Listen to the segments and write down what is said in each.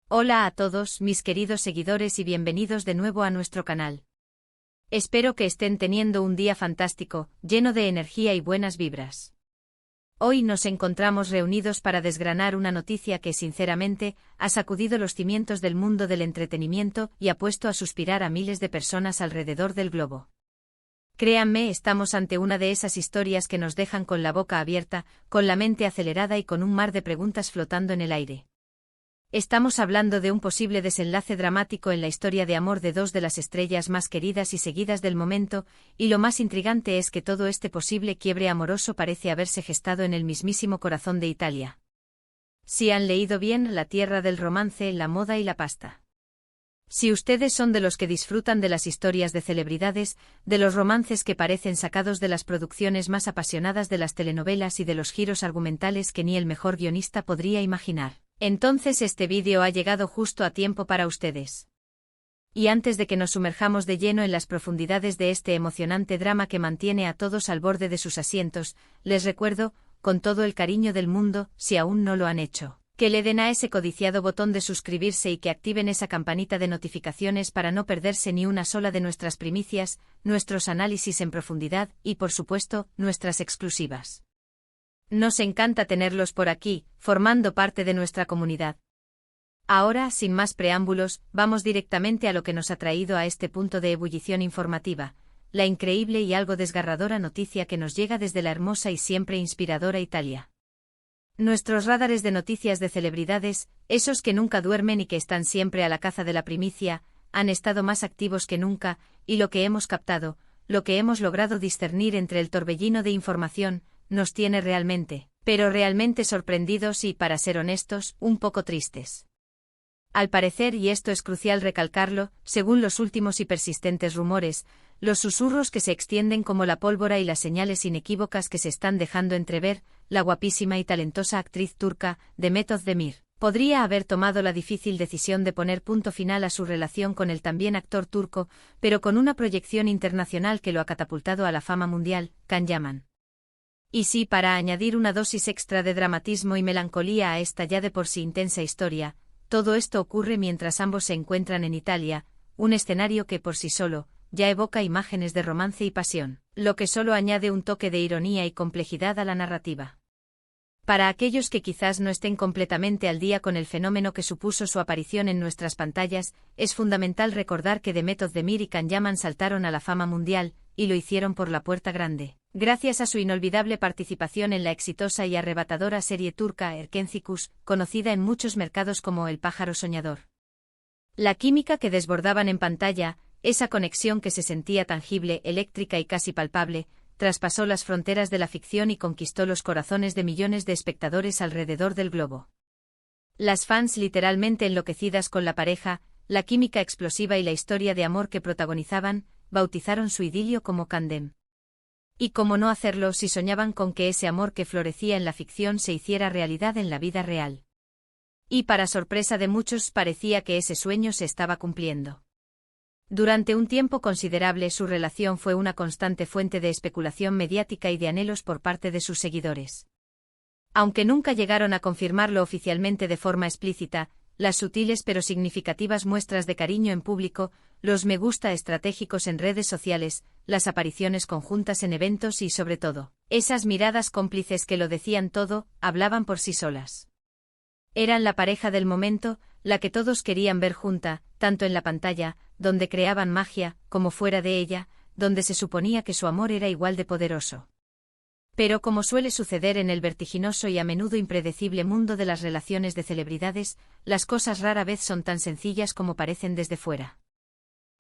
Hola a todos, mis queridos seguidores y bienvenidos de nuevo a nuestro canal. Espero que estén teniendo un día fantástico, lleno de energía y buenas vibras. Hoy nos encontramos reunidos para desgranar una noticia que, sinceramente, ha sacudido los cimientos del mundo del entretenimiento y ha puesto a suspirar a miles de personas alrededor del globo. Créanme, estamos ante una de esas historias que nos dejan con la boca abierta, con la mente acelerada y con un mar de preguntas flotando en el aire. Estamos hablando de un posible desenlace dramático en la historia de amor de dos de las estrellas más queridas y seguidas del momento, y lo más intrigante es que todo este posible quiebre amoroso parece haberse gestado en el mismísimo corazón de Italia. Si han leído bien, la tierra del romance, la moda y la pasta. Si ustedes son de los que disfrutan de las historias de celebridades, de los romances que parecen sacados de las producciones más apasionadas de las telenovelas y de los giros argumentales que ni el mejor guionista podría imaginar, entonces este vídeo ha llegado justo a tiempo para ustedes. Y antes de que nos sumerjamos de lleno en las profundidades de este emocionante drama que mantiene a todos al borde de sus asientos, les recuerdo, con todo el cariño del mundo, si aún no lo han hecho, que le den a ese codiciado botón de suscribirse y que activen esa campanita de notificaciones para no perderse ni una sola de nuestras primicias, nuestros análisis en profundidad y, por supuesto, nuestras exclusivas. Nos encanta tenerlos por aquí, formando parte de nuestra comunidad. Ahora, sin más preámbulos, vamos directamente a lo que nos ha traído a este punto de ebullición informativa, la increíble y algo desgarradora noticia que nos llega desde la hermosa y siempre inspiradora Italia. Nuestros radares de noticias de celebridades, esos que nunca duermen y que están siempre a la caza de la primicia, han estado más activos que nunca, y lo que hemos captado, lo que hemos logrado discernir entre el torbellino de información, nos tiene realmente, pero realmente sorprendidos y, para ser honestos, un poco tristes. Al parecer, y esto es crucial recalcarlo, según los últimos y persistentes rumores, los susurros que se extienden como la pólvora y las señales inequívocas que se están dejando entrever, la guapísima y talentosa actriz turca, Demet Özdemir, podría haber tomado la difícil decisión de poner punto final a su relación con el también actor turco, pero con una proyección internacional que lo ha catapultado a la fama mundial, Can Yaman. Y sí, para añadir una dosis extra de dramatismo y melancolía a esta ya de por sí intensa historia, todo esto ocurre mientras ambos se encuentran en Italia, un escenario que por sí solo ya evoca imágenes de romance y pasión, lo que solo añade un toque de ironía y complejidad a la narrativa. Para aquellos que quizás no estén completamente al día con el fenómeno que supuso su aparición en nuestras pantallas, es fundamental recordar que Demet Özdemir y Can Yaman saltaron a la fama mundial, y lo hicieron por la puerta grande, gracias a su inolvidable participación en la exitosa y arrebatadora serie turca Erkenci, conocida en muchos mercados como El pájaro soñador. La química que desbordaban en pantalla, esa conexión que se sentía tangible, eléctrica y casi palpable, traspasó las fronteras de la ficción y conquistó los corazones de millones de espectadores alrededor del globo. Las fans literalmente enloquecidas con la pareja, la química explosiva y la historia de amor que protagonizaban, bautizaron su idilio como Candem. Y cómo no hacerlo si soñaban con que ese amor que florecía en la ficción se hiciera realidad en la vida real. Y para sorpresa de muchos parecía que ese sueño se estaba cumpliendo. Durante un tiempo considerable su relación fue una constante fuente de especulación mediática y de anhelos por parte de sus seguidores. Aunque nunca llegaron a confirmarlo oficialmente de forma explícita, las sutiles pero significativas muestras de cariño en público, los me gusta estratégicos en redes sociales, las apariciones conjuntas en eventos y sobre todo, esas miradas cómplices que lo decían todo, hablaban por sí solas. Eran la pareja del momento, la que todos querían ver junta, tanto en la pantalla, donde creaban magia, como fuera de ella, donde se suponía que su amor era igual de poderoso. Pero como suele suceder en el vertiginoso y a menudo impredecible mundo de las relaciones de celebridades, las cosas rara vez son tan sencillas como parecen desde fuera.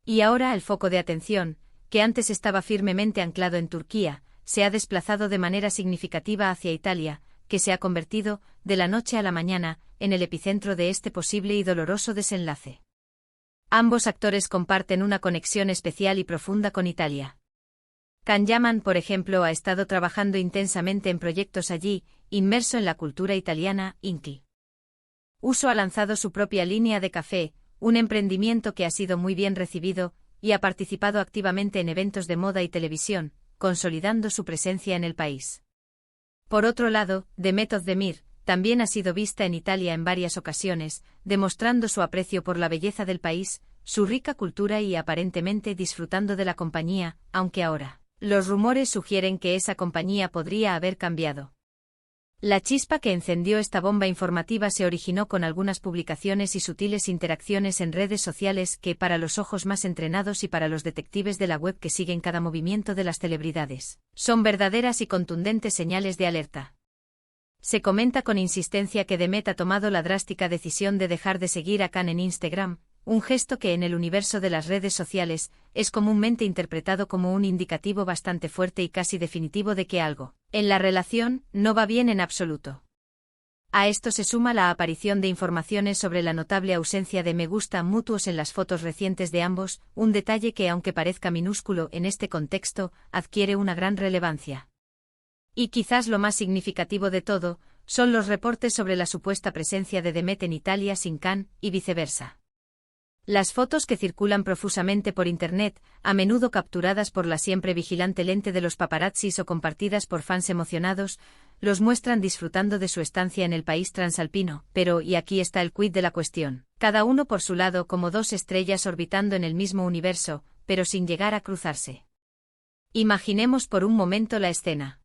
Y ahora el foco de atención, que antes estaba firmemente anclado en Turquía, se ha desplazado de manera significativa hacia Italia, que se ha convertido, de la noche a la mañana, en el epicentro de este posible y doloroso desenlace. Ambos actores comparten una conexión especial y profunda con Italia. Can Yaman, por ejemplo, ha estado trabajando intensamente en proyectos allí, inmerso en la cultura italiana, Inki. Uso ha lanzado su propia línea de café, un emprendimiento que ha sido muy bien recibido, y ha participado activamente en eventos de moda y televisión, consolidando su presencia en el país. Por otro lado, Demet Özdemir, también ha sido vista en Italia en varias ocasiones, demostrando su aprecio por la belleza del país, su rica cultura y aparentemente disfrutando de la compañía, aunque ahora, los rumores sugieren que esa compañía podría haber cambiado. La chispa que encendió esta bomba informativa se originó con algunas publicaciones y sutiles interacciones en redes sociales que, para los ojos más entrenados y para los detectives de la web que siguen cada movimiento de las celebridades, son verdaderas y contundentes señales de alerta. Se comenta con insistencia que Demet ha tomado la drástica decisión de dejar de seguir a Khan en Instagram, un gesto que en el universo de las redes sociales es comúnmente interpretado como un indicativo bastante fuerte y casi definitivo de que algo, en la relación, no va bien en absoluto. A esto se suma la aparición de informaciones sobre la notable ausencia de me gusta mutuos en las fotos recientes de ambos, un detalle que, aunque parezca minúsculo en este contexto, adquiere una gran relevancia. Y quizás lo más significativo de todo, son los reportes sobre la supuesta presencia de Demet en Italia sin Khan, y viceversa. Las fotos que circulan profusamente por Internet, a menudo capturadas por la siempre vigilante lente de los paparazzis o compartidas por fans emocionados, los muestran disfrutando de su estancia en el país transalpino, pero, y aquí está el quid de la cuestión, cada uno por su lado como dos estrellas orbitando en el mismo universo, pero sin llegar a cruzarse. Imaginemos por un momento la escena.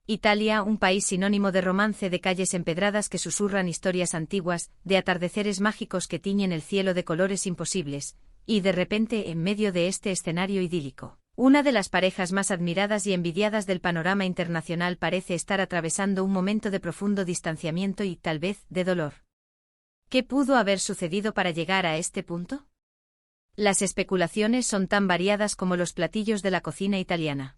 Italia, un país sinónimo de romance, de calles empedradas que susurran historias antiguas, de atardeceres mágicos que tiñen el cielo de colores imposibles, y de repente, en medio de este escenario idílico, una de las parejas más admiradas y envidiadas del panorama internacional parece estar atravesando un momento de profundo distanciamiento y, tal vez, de dolor. ¿Qué pudo haber sucedido para llegar a este punto? Las especulaciones son tan variadas como los platillos de la cocina italiana.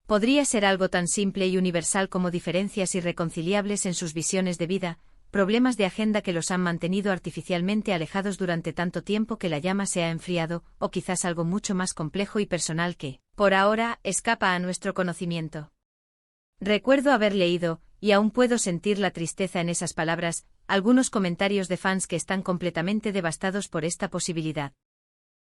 Podría ser algo tan simple y universal como diferencias irreconciliables en sus visiones de vida, problemas de agenda que los han mantenido artificialmente alejados durante tanto tiempo que la llama se ha enfriado, o quizás algo mucho más complejo y personal que, por ahora, escapa a nuestro conocimiento. Recuerdo haber leído, y aún puedo sentir la tristeza en esas palabras, algunos comentarios de fans que están completamente devastados por esta posibilidad.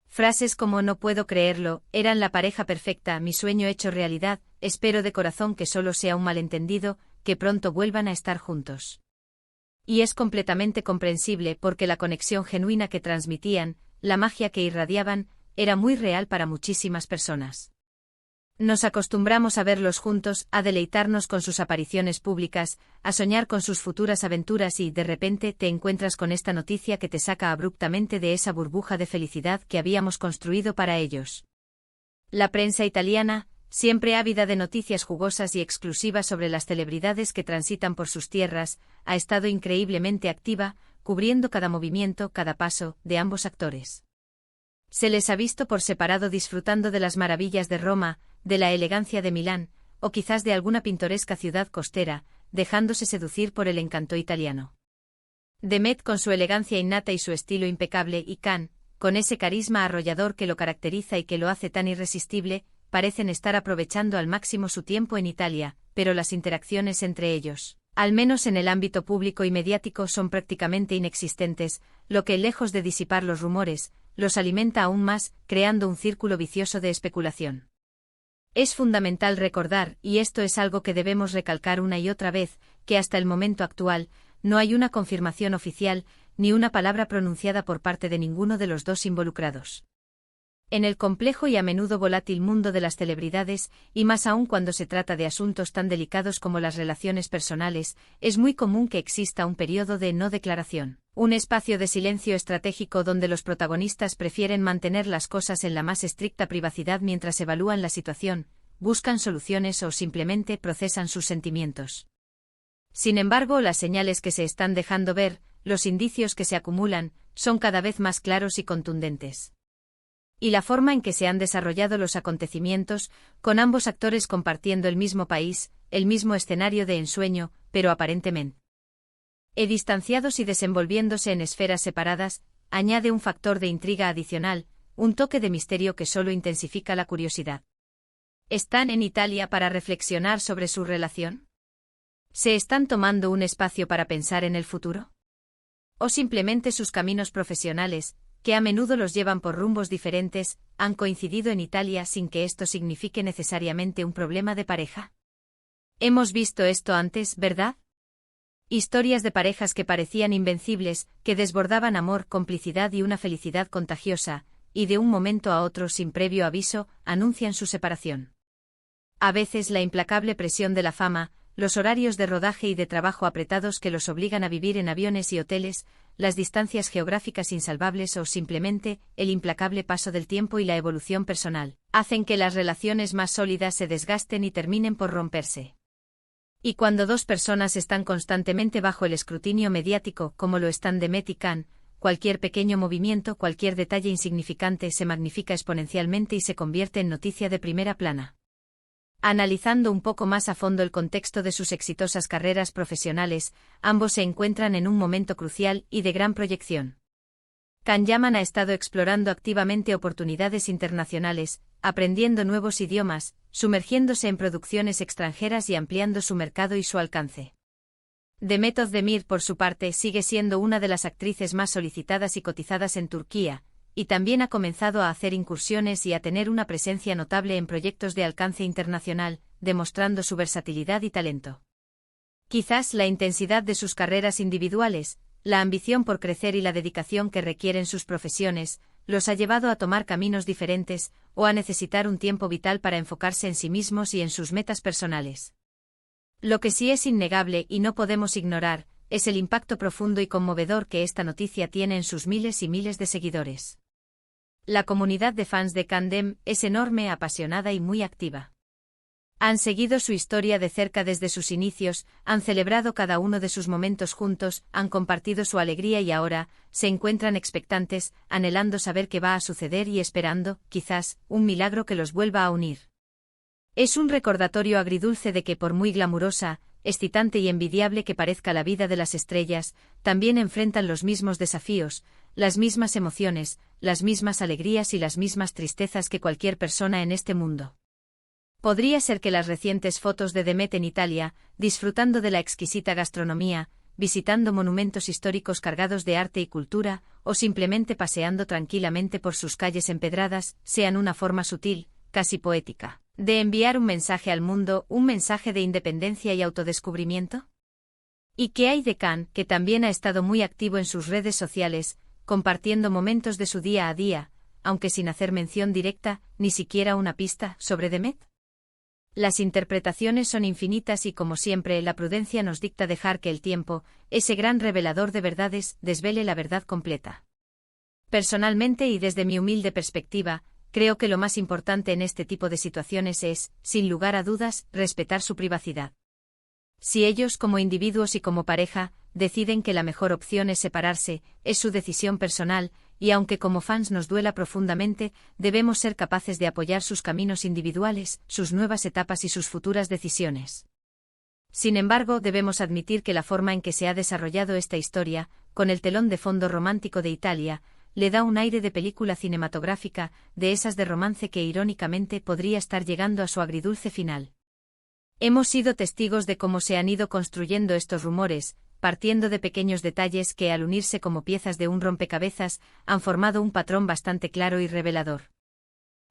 Frases como no puedo creerlo, eran la pareja perfecta, mi sueño hecho realidad, espero de corazón que solo sea un malentendido, que pronto vuelvan a estar juntos. Y es completamente comprensible porque la conexión genuina que transmitían, la magia que irradiaban, era muy real para muchísimas personas. Nos acostumbramos a verlos juntos, a deleitarnos con sus apariciones públicas, a soñar con sus futuras aventuras y, de repente, te encuentras con esta noticia que te saca abruptamente de esa burbuja de felicidad que habíamos construido para ellos. La prensa italiana, siempre ávida de noticias jugosas y exclusivas sobre las celebridades que transitan por sus tierras, ha estado increíblemente activa, cubriendo cada movimiento, cada paso, de ambos actores. Se les ha visto por separado disfrutando de las maravillas de Roma, de la elegancia de Milán, o quizás de alguna pintoresca ciudad costera, dejándose seducir por el encanto italiano. Demet con su elegancia innata y su estilo impecable y Khan, con ese carisma arrollador que lo caracteriza y que lo hace tan irresistible, parecen estar aprovechando al máximo su tiempo en Italia, pero las interacciones entre ellos, al menos en el ámbito público y mediático, son prácticamente inexistentes, lo que, lejos de disipar los rumores, los alimenta aún más, creando un círculo vicioso de especulación. Es fundamental recordar, y esto es algo que debemos recalcar una y otra vez, que hasta el momento actual, no hay una confirmación oficial, ni una palabra pronunciada por parte de ninguno de los dos involucrados. En el complejo y a menudo volátil mundo de las celebridades, y más aún cuando se trata de asuntos tan delicados como las relaciones personales, es muy común que exista un periodo de no declaración, un espacio de silencio estratégico donde los protagonistas prefieren mantener las cosas en la más estricta privacidad mientras evalúan la situación, buscan soluciones o simplemente procesan sus sentimientos. Sin embargo, las señales que se están dejando ver, los indicios que se acumulan, son cada vez más claros y contundentes. Y la forma en que se han desarrollado los acontecimientos, con ambos actores compartiendo el mismo país, el mismo escenario de ensueño, pero aparentemente distanciados y desenvolviéndose en esferas separadas, añade un factor de intriga adicional, un toque de misterio que solo intensifica la curiosidad. ¿Están en Italia para reflexionar sobre su relación? ¿Se están tomando un espacio para pensar en el futuro? ¿O simplemente sus caminos profesionales, que a menudo los llevan por rumbos diferentes, han coincidido en Italia sin que esto signifique necesariamente un problema de pareja? Hemos visto esto antes, ¿verdad? Historias de parejas que parecían invencibles, que desbordaban amor, complicidad y una felicidad contagiosa, y de un momento a otro sin previo aviso, anuncian su separación. A veces la implacable presión de la fama, los horarios de rodaje y de trabajo apretados que los obligan a vivir en aviones y hoteles, las distancias geográficas insalvables o simplemente el implacable paso del tiempo y la evolución personal, hacen que las relaciones más sólidas se desgasten y terminen por romperse. Y cuando dos personas están constantemente bajo el escrutinio mediático, como lo están Demet y Can, cualquier pequeño movimiento, cualquier detalle insignificante se magnifica exponencialmente y se convierte en noticia de primera plana. Analizando un poco más a fondo el contexto de sus exitosas carreras profesionales, ambos se encuentran en un momento crucial y de gran proyección. Can Yaman ha estado explorando activamente oportunidades internacionales, aprendiendo nuevos idiomas, sumergiéndose en producciones extranjeras y ampliando su mercado y su alcance. Demet Özdemir, por su parte, sigue siendo una de las actrices más solicitadas y cotizadas en Turquía, y también ha comenzado a hacer incursiones y a tener una presencia notable en proyectos de alcance internacional, demostrando su versatilidad y talento. Quizás la intensidad de sus carreras individuales, la ambición por crecer y la dedicación que requieren sus profesiones, los ha llevado a tomar caminos diferentes, o a necesitar un tiempo vital para enfocarse en sí mismos y en sus metas personales. Lo que sí es innegable y no podemos ignorar, es el impacto profundo y conmovedor que esta noticia tiene en sus miles y miles de seguidores. La comunidad de fans de Can es enorme, apasionada y muy activa. Han seguido su historia de cerca desde sus inicios, han celebrado cada uno de sus momentos juntos, han compartido su alegría y ahora se encuentran expectantes, anhelando saber qué va a suceder y esperando, quizás, un milagro que los vuelva a unir. Es un recordatorio agridulce de que por muy glamurosa, excitante y envidiable que parezca la vida de las estrellas, también enfrentan los mismos desafíos, las mismas emociones, las mismas alegrías y las mismas tristezas que cualquier persona en este mundo. Podría ser que las recientes fotos de Demet en Italia, disfrutando de la exquisita gastronomía, visitando monumentos históricos cargados de arte y cultura, o simplemente paseando tranquilamente por sus calles empedradas, sean una forma sutil, casi poética, de enviar un mensaje al mundo, un mensaje de independencia y autodescubrimiento. ¿Y qué hay de Can, que también ha estado muy activo en sus redes sociales, compartiendo momentos de su día a día, aunque sin hacer mención directa, ni siquiera una pista, sobre Demet? Las interpretaciones son infinitas y, como siempre, la prudencia nos dicta dejar que el tiempo, ese gran revelador de verdades, desvele la verdad completa. Personalmente y desde mi humilde perspectiva, creo que lo más importante en este tipo de situaciones es, sin lugar a dudas, respetar su privacidad. Si ellos, como individuos y como pareja, deciden que la mejor opción es separarse, es su decisión personal, y aunque como fans nos duela profundamente, debemos ser capaces de apoyar sus caminos individuales, sus nuevas etapas y sus futuras decisiones. Sin embargo, debemos admitir que la forma en que se ha desarrollado esta historia, con el telón de fondo romántico de Italia, le da un aire de película cinematográfica, de esas de romance que irónicamente podría estar llegando a su agridulce final. Hemos sido testigos de cómo se han ido construyendo estos rumores, partiendo de pequeños detalles que, al unirse como piezas de un rompecabezas, han formado un patrón bastante claro y revelador.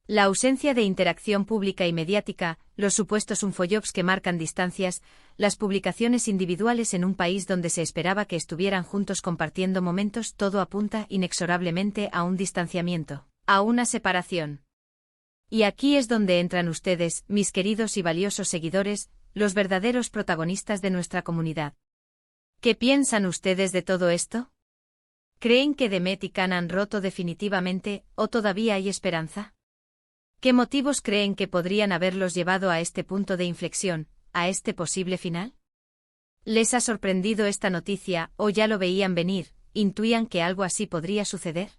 La ausencia de interacción pública y mediática, los supuestos unfollows que marcan distancias, las publicaciones individuales en un país donde se esperaba que estuvieran juntos compartiendo momentos, todo apunta inexorablemente a un distanciamiento, a una separación. Y aquí es donde entran ustedes, mis queridos y valiosos seguidores, los verdaderos protagonistas de nuestra comunidad. ¿Qué piensan ustedes de todo esto? ¿Creen que Demet y Can han roto definitivamente, o todavía hay esperanza? ¿Qué motivos creen que podrían haberlos llevado a este punto de inflexión, a este posible final? ¿Les ha sorprendido esta noticia, o ya lo veían venir, intuían que algo así podría suceder?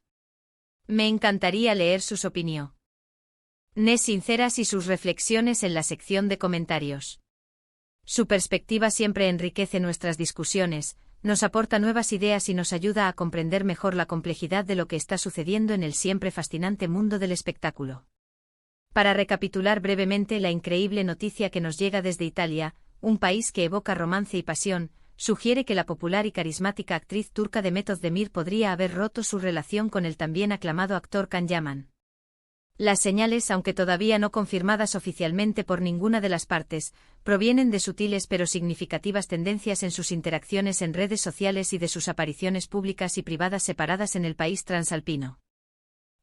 Me encantaría leer sus opiniones sinceras y sus reflexiones en la sección de comentarios. Su perspectiva siempre enriquece nuestras discusiones, nos aporta nuevas ideas y nos ayuda a comprender mejor la complejidad de lo que está sucediendo en el siempre fascinante mundo del espectáculo. Para recapitular brevemente la increíble noticia que nos llega desde Italia, un país que evoca romance y pasión, sugiere que la popular y carismática actriz turca Demet Özdemir podría haber roto su relación con el también aclamado actor Can Yaman. Las señales, aunque todavía no confirmadas oficialmente por ninguna de las partes, provienen de sutiles pero significativas tendencias en sus interacciones en redes sociales y de sus apariciones públicas y privadas separadas en el país transalpino.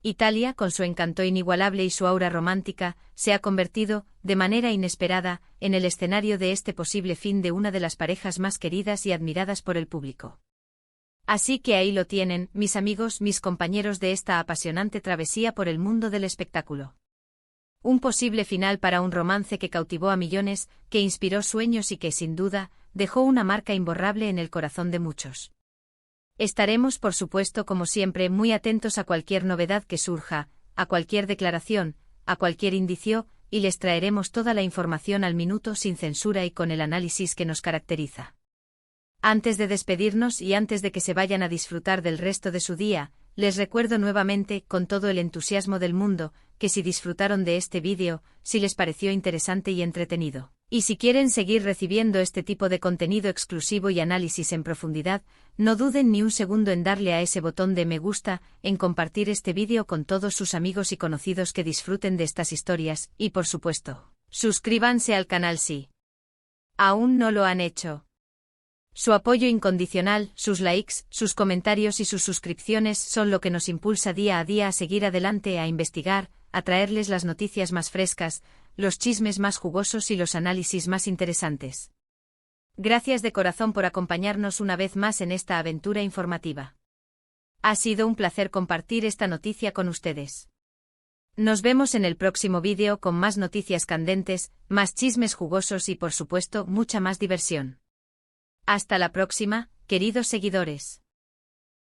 Italia, con su encanto inigualable y su aura romántica, se ha convertido, de manera inesperada, en el escenario de este posible fin de una de las parejas más queridas y admiradas por el público. Así que ahí lo tienen, mis amigos, mis compañeros de esta apasionante travesía por el mundo del espectáculo. Un posible final para un romance que cautivó a millones, que inspiró sueños y que, sin duda, dejó una marca imborrable en el corazón de muchos. Estaremos, por supuesto, como siempre, muy atentos a cualquier novedad que surja, a cualquier declaración, a cualquier indicio, y les traeremos toda la información al minuto sin censura y con el análisis que nos caracteriza. Antes de despedirnos y antes de que se vayan a disfrutar del resto de su día, les recuerdo nuevamente, con todo el entusiasmo del mundo, que si disfrutaron de este vídeo, si les pareció interesante y entretenido, y si quieren seguir recibiendo este tipo de contenido exclusivo y análisis en profundidad, no duden ni un segundo en darle a ese botón de me gusta, en compartir este vídeo con todos sus amigos y conocidos que disfruten de estas historias, y por supuesto, suscríbanse al canal si aún no lo han hecho. Su apoyo incondicional, sus likes, sus comentarios y sus suscripciones son lo que nos impulsa día a día a seguir adelante, a investigar, a traerles las noticias más frescas, los chismes más jugosos y los análisis más interesantes. Gracias de corazón por acompañarnos una vez más en esta aventura informativa. Ha sido un placer compartir esta noticia con ustedes. Nos vemos en el próximo vídeo con más noticias candentes, más chismes jugosos y por supuesto mucha más diversión. Hasta la próxima, queridos seguidores.